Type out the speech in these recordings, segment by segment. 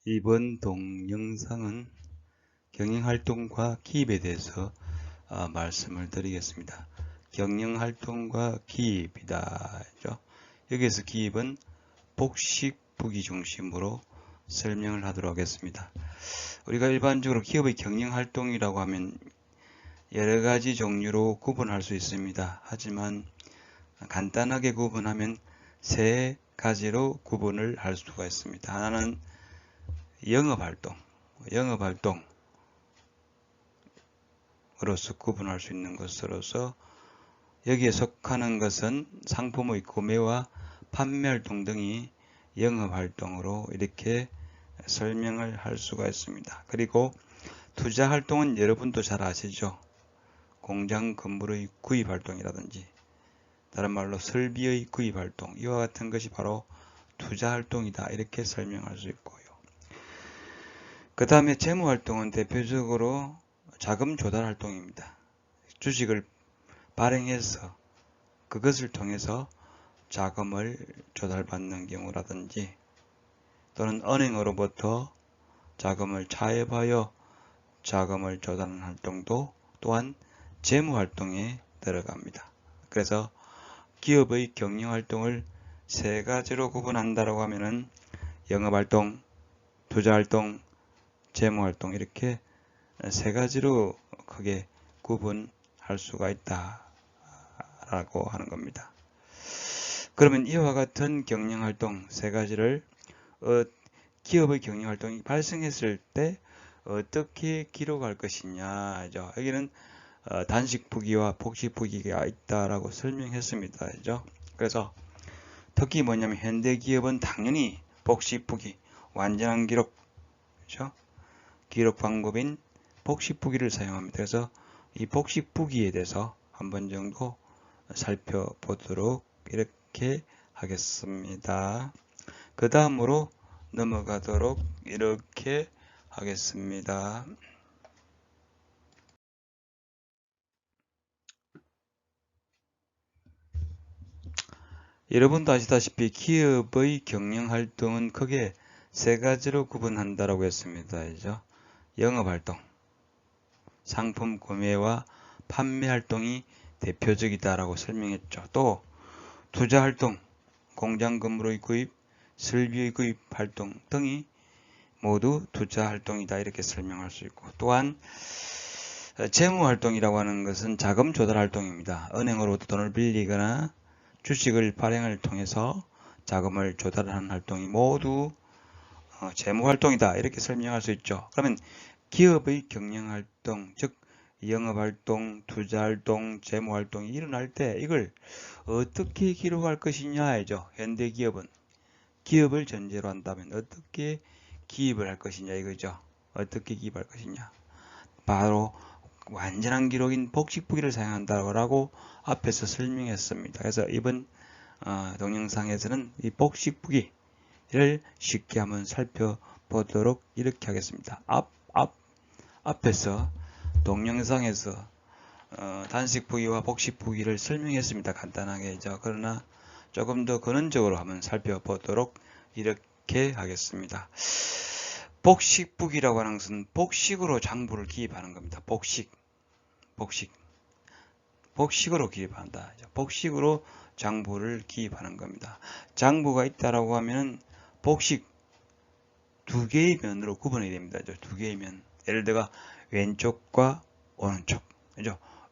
이번 동영상은 경영활동과 기입에 대해서 말씀을 드리겠습니다. 경영활동과 기입이다. 여기서 기입은 복식 부기 중심으로 설명을 하도록 하겠습니다. 우리가 일반적으로 기업의 경영활동이라고 하면 여러가지 종류로 구분할 수 있습니다. 하지만 간단하게 구분하면 세 가지로 구분을 할 수가 있습니다. 하나는 영업활동으로서 구분할 수 있는 것으로서 여기에 속하는 것은 상품의 구매와 판매활동 등이 영업활동으로 이렇게 설명을 할 수가 있습니다. 그리고 투자활동은 여러분도 잘 아시죠? 공장 건물의 구입활동이라든지 다른 말로 설비의 구입활동, 이와 같은 것이 바로 투자활동이다, 이렇게 설명할 수 있고요. 그 다음에 재무활동은 대표적으로 자금 조달 활동입니다. 주식을 발행해서 그것을 통해서 자금을 조달받는 경우라든지 또는 은행으로부터 자금을 차입하여 자금을 조달하는 활동도 또한 재무활동에 들어갑니다. 그래서 기업의 경영활동을 세 가지로 구분한다고 하면은 영업활동, 투자활동, 재무활동, 이렇게 세 가지로 크게 구분할 수가 있다라고 하는 겁니다. 그러면 이와 같은 경영활동 세 가지를 기업의 경영활동이 발생했을 때 어떻게 기록할 것이냐, 여기는 단식부기와 복식부기가 있다라고 설명했습니다. 그래서 특히 뭐냐면 현대기업은 당연히 복식부기, 완전한 기록, 기록 방법인 복식부기를 사용합니다. 그래서 이 복식부기에 대해서 한번 정도 살펴보도록 이렇게 하겠습니다. 그 다음으로 넘어가도록 이렇게 하겠습니다. 여러분도 아시다시피 기업의 경영활동은 크게 세 가지로 구분한다고 했습니다. 영업활동, 상품 구매와 판매활동이 대표적이다라고 설명했죠. 또 투자활동, 공장 건물의 구입, 설비의 구입 활동 등이 모두 투자활동이다, 이렇게 설명할 수 있고, 또한 재무활동이라고 하는 것은 자금 조달 활동입니다. 은행으로부터 돈을 빌리거나 주식을 발행을 통해서 자금을 조달하는 활동이 모두 재무활동이다, 이렇게 설명할 수 있죠. 그러면 기업의 경영활동, 즉 영업활동, 투자활동, 재무활동이 일어날 때 이걸 어떻게 기록할 것이냐죠. 현대기업은 기업을 전제로 한다면 어떻게 기입을 할 것이냐 이거죠. 어떻게 기입할 것이냐, 바로 완전한 기록인 복식부기를 사용한다고 앞에서 설명했습니다. 그래서 이번 동영상에서는 이 복식부기를 쉽게 한번 살펴보도록 이렇게 하겠습니다. 앞에서 동영상에서 단식부기와 복식부기를 설명했습니다. 간단하게. 그러나 조금 더 근원적으로 한번 살펴보도록 이렇게 하겠습니다. 복식부기라고 하는 것은 복식으로 장부를 기입하는 겁니다. 복식으로 기입한다. 복식으로 장부를 기입하는 겁니다. 장부가 있다라고 하면 복식 두 개의 면으로 구분이 됩니다. 두 개의 면. 예를 들어 왼쪽과 오른쪽,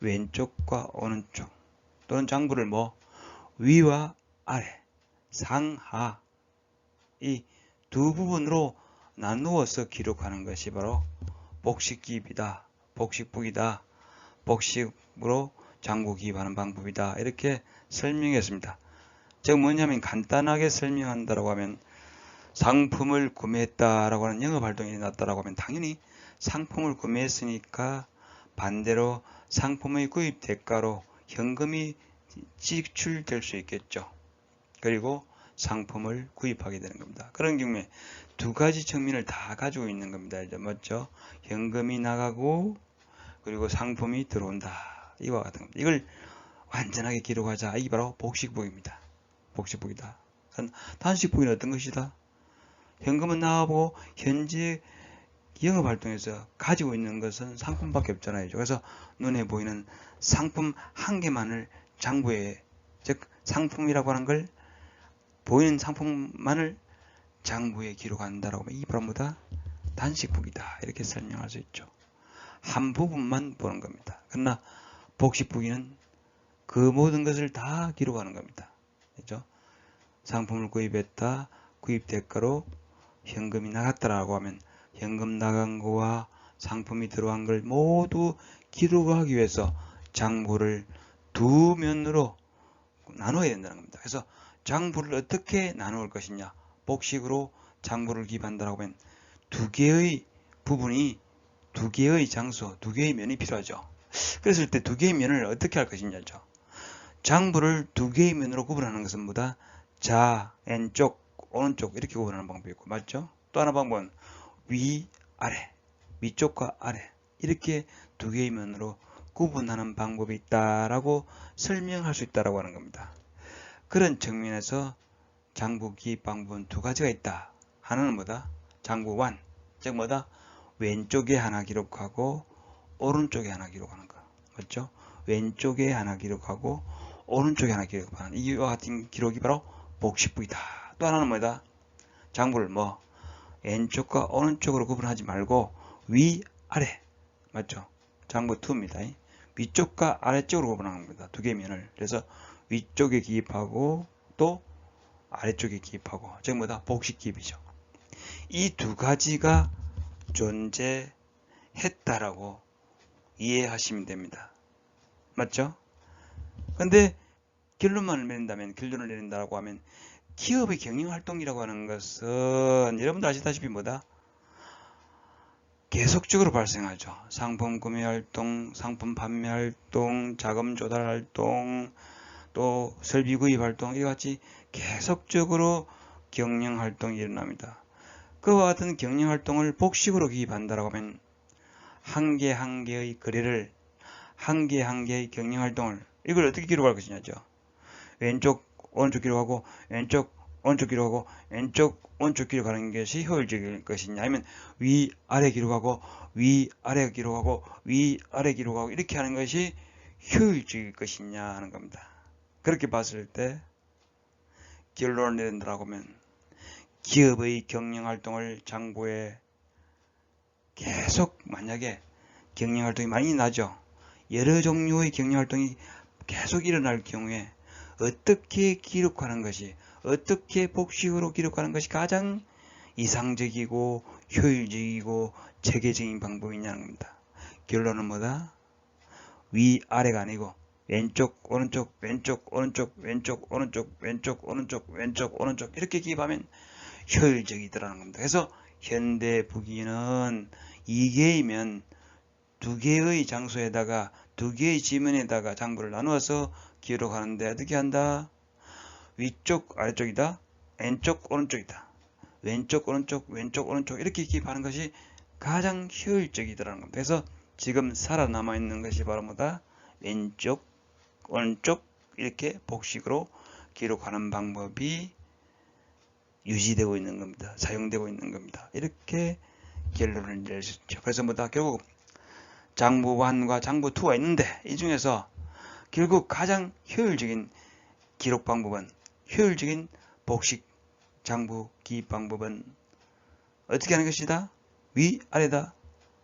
왼쪽과 오른쪽, 또는 장부를 위와 아래, 상하, 이 두 부분으로 나누어서 기록하는 것이 바로 복식기입이다, 복식부기다, 복식으로 장부 기입하는 방법이다, 이렇게 설명했습니다. 즉 뭐냐면 간단하게 설명한다고 하면 상품을 구매했다라고 하는 영업활동이 일어났다라고 하면 당연히 상품을 구매했으니까 반대로 상품의 구입 대가로 현금이 지출될 수 있겠죠. 그리고 상품을 구입하게 되는 겁니다. 그런 경우에 두 가지 측면을 다 가지고 있는 겁니다. 맞죠? 현금이 나가고 그리고 상품이 들어온다, 이와 같은 겁니다. 이걸 완전하게 기록하자, 이게 바로 복식부기입니다. 복식부기다. 단식부기는 어떤 것이다? 현금은 나오고 현재 영업활동에서 가지고 있는 것은 상품밖에 없잖아요. 그래서 눈에 보이는 상품 한 개만을 장부에, 즉 상품이라고 하는 걸 보이는 상품만을 장부에 기록한다라고 하면 이 바로보다 단식부기다 이렇게 설명할 수 있죠. 한 부분만 보는 겁니다. 그러나 복식부기는 그 모든 것을 다 기록하는 겁니다. 그렇죠? 상품을 구입했다, 구입 대가로 현금이 나갔다라고 하면 현금 나간 거와 상품이 들어간 걸 모두 기록하기 위해서 장부를 두 면으로 나눠야 된다는 겁니다. 그래서 장부를 어떻게 나눌 것이냐, 복식으로 장부를 기입한다라고 하면 두 개의 부분이, 두 개의 장소, 두 개의 면이 필요하죠. 그랬을 때 두 개의 면을 어떻게 할 것이냐죠. 장부를 두 개의 면으로 구분하는 것은 뭐다? 좌, 왼쪽, 오른쪽 이렇게 구분하는 방법이 있고, 맞죠? 또 하나 방법은 위, 아래, 위쪽과 아래 이렇게 두 개의 면으로 구분하는 방법이 있다라고 설명할 수 있다라고 하는 겁니다. 그런 측면에서 장부 기입 방법은 두 가지가 있다. 하나는 뭐다? 장부 완, 즉 뭐다? 왼쪽에 하나 기록하고 오른쪽에 하나 기록하는 거, 맞죠? 왼쪽에 하나 기록하고 오른쪽에 하나 기록하는 이와 같은 기록이 바로 복식부이다. 또 하나는 뭐다? 장부를 뭐 왼쪽과 오른쪽으로 구분하지 말고 위, 아래, 맞죠? 장부 2입니다. 위쪽과 아래쪽으로 구분하는 겁니다. 두 개의 면을. 그래서 위쪽에 기입하고 또 아래쪽에 기입하고, 즉 뭐다? 복식 기입이죠. 이 두 가지가 존재했다라고 이해하시면 됩니다. 맞죠? 근데 결론을 내린다고 하면 기업의 경영활동이라고 하는 것은 여러분들 아시다시피 뭐다? 계속적으로 발생하죠. 상품 구매 활동, 상품 판매 활동, 자금 조달 활동, 또 설비 구입 활동, 이와 같이 계속적으로 경영 활동이 일어납니다. 그와 같은 경영 활동을 복식으로 기입한다라고 하면 한 개 한 개의 거래를, 한 개 한 개의 경영 활동을, 이걸 어떻게 기록할 것이냐죠. 왼쪽 오른쪽 기록하고 왼쪽 오른쪽 기록하고 왼쪽 오른쪽 기록하는 것이 효율적일 것이냐, 아니면 위 아래 기록하고 위 아래 기록하고 위 아래 기록하고 이렇게 하는 것이 효율적일 것이냐 하는 겁니다. 그렇게 봤을 때 결론을 내린다고 하면 기업의 경영활동을 장부에 계속, 만약에 경영활동이 많이 나죠. 여러 종류의 경영활동이 계속 일어날 경우에 어떻게 기록하는 것이, 어떻게 복식으로 기록하는 것이 가장 이상적이고 효율적이고 체계적인 방법이냐는 겁니다. 결론은 뭐다? 위 아래가 아니고 왼쪽 오른쪽 왼쪽 오른쪽 왼쪽 오른쪽 왼쪽 오른쪽 왼쪽 오른쪽 이렇게 기입하면 효율적이더라는 겁니다. 그래서 현대 부기는 2개이면 2개의 장소에다가 2개의 지문에다가 장부를 나누어서 기록하는데 어떻게 한다? 위쪽 아래쪽이다, 왼쪽 오른쪽이다, 왼쪽 오른쪽 왼쪽 오른쪽 이렇게 기입하는 것이 가장 효율적이더라는 겁니다. 그래서 지금 살아남아 있는 것이 바로 뭐다? 왼쪽 오른쪽 이렇게 복식으로 기록하는 방법이 유지되고 있는 겁니다. 사용되고 있는 겁니다. 이렇게 결론을 낼 수 있죠. 그래서 뭐다? 결국 장부 1과 장부 2가 있는데 이 중에서 결국 가장 효율적인 기록 방법은, 효율적인 복식 장부 기입 방법은 어떻게 하는 것이다? 위 아래다,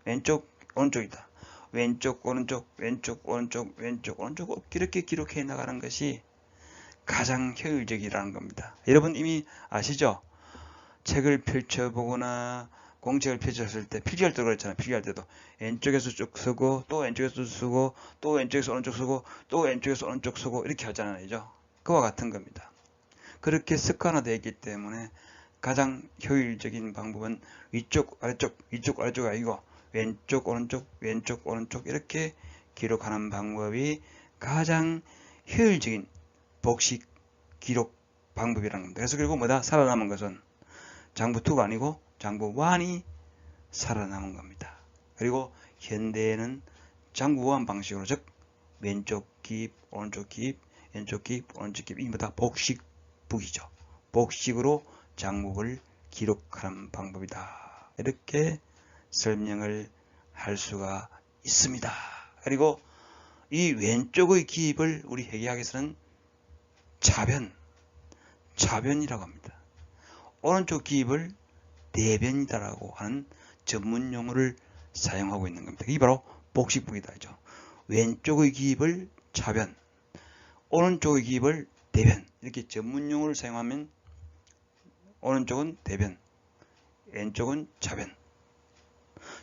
왼쪽 오른쪽이다, 왼쪽 오른쪽 왼쪽 오른쪽 왼쪽 오른쪽 이렇게 기록해 나가는 것이 가장 효율적이라는 겁니다. 여러분 이미 아시죠? 책을 펼쳐보거나 공책을 펼쳤을 때 필기할 때도 그랬잖아요. 필기할 때도 왼쪽에서 쭉 쓰고 또 왼쪽에서 쓰고 또 왼쪽에서 오른쪽 쓰고 또 왼쪽에서 오른쪽 쓰고 이렇게 하잖아요. 그와 같은 겁니다. 그렇게 습관화되어 있기 때문에 가장 효율적인 방법은 위쪽 아래쪽 아니고 왼쪽 오른쪽 왼쪽 오른쪽 이렇게 기록하는 방법이 가장 효율적인 복식 기록 방법이라는 겁니다. 그래서 결국 뭐다? 살아남은 것은 장부 2가 아니고 장부 1이 살아남은 겁니다. 그리고 현대에는 장부 1 방식으로, 즉 왼쪽 기입 오른쪽 기입 왼쪽 기입 오른쪽 기입, 이게 뭐다? 복식북이죠. 복식으로 장부를 기록하는 방법이다. 이렇게 설명을 할 수가 있습니다. 그리고 이 왼쪽의 기입을 우리 회계학에서는 차변이라고 합니다. 오른쪽 기입을 대변이다라고 하는 전문 용어를 사용하고 있는 겁니다. 이게 바로 복식부기다죠. 왼쪽의 기입을 차변, 오른쪽의 기입을 대변, 이렇게 전문 용어를 사용하면 오른쪽은 대변, 왼쪽은 차변.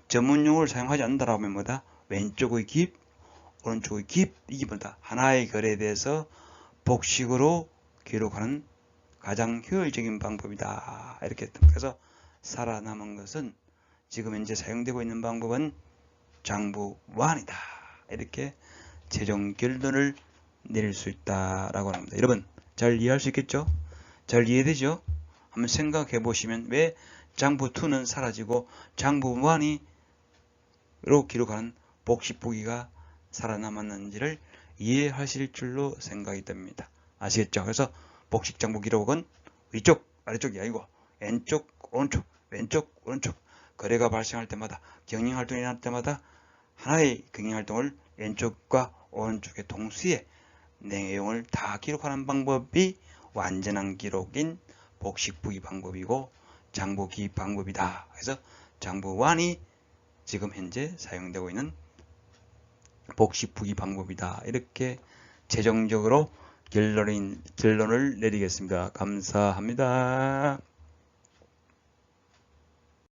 전문 용어를 사용하지 않는다라고 하면 뭐다? 왼쪽의 기입, 오른쪽의 기입, 이게 뭐다? 하나의 글에 대해서 복식으로 기록하는 가장 효율적인 방법이다. 이렇게 그래서 살아남은 것은 지금 현재 사용되고 있는 방법은 장부완이다. 이렇게 최종 결론을 내릴 수 있다라고 합니다. 여러분 잘 이해할 수 있겠죠? 잘 이해되죠? 한번 생각해 보시면 왜 장부2는 사라지고 장부완이로 기록하는 복식부기가 살아남았는지를 이해하실 줄로 생각이 됩니다. 아시겠죠? 그래서 복식장부 기록은 위쪽 아래쪽이 아니고 왼쪽 오른쪽 왼쪽 오른쪽 거래가 발생할 때마다 경영활동이 일어날 때마다 하나의 경영활동을 왼쪽과 오른쪽에 동시에 내용을 다 기록하는 방법이 완전한 기록인 복식부기 방법이고 장부기입 방법이다. 그래서 장부완이 지금 현재 사용되고 있는 복식부기 방법이다. 이렇게 최종적으로 결론을 내리겠습니다. 감사합니다.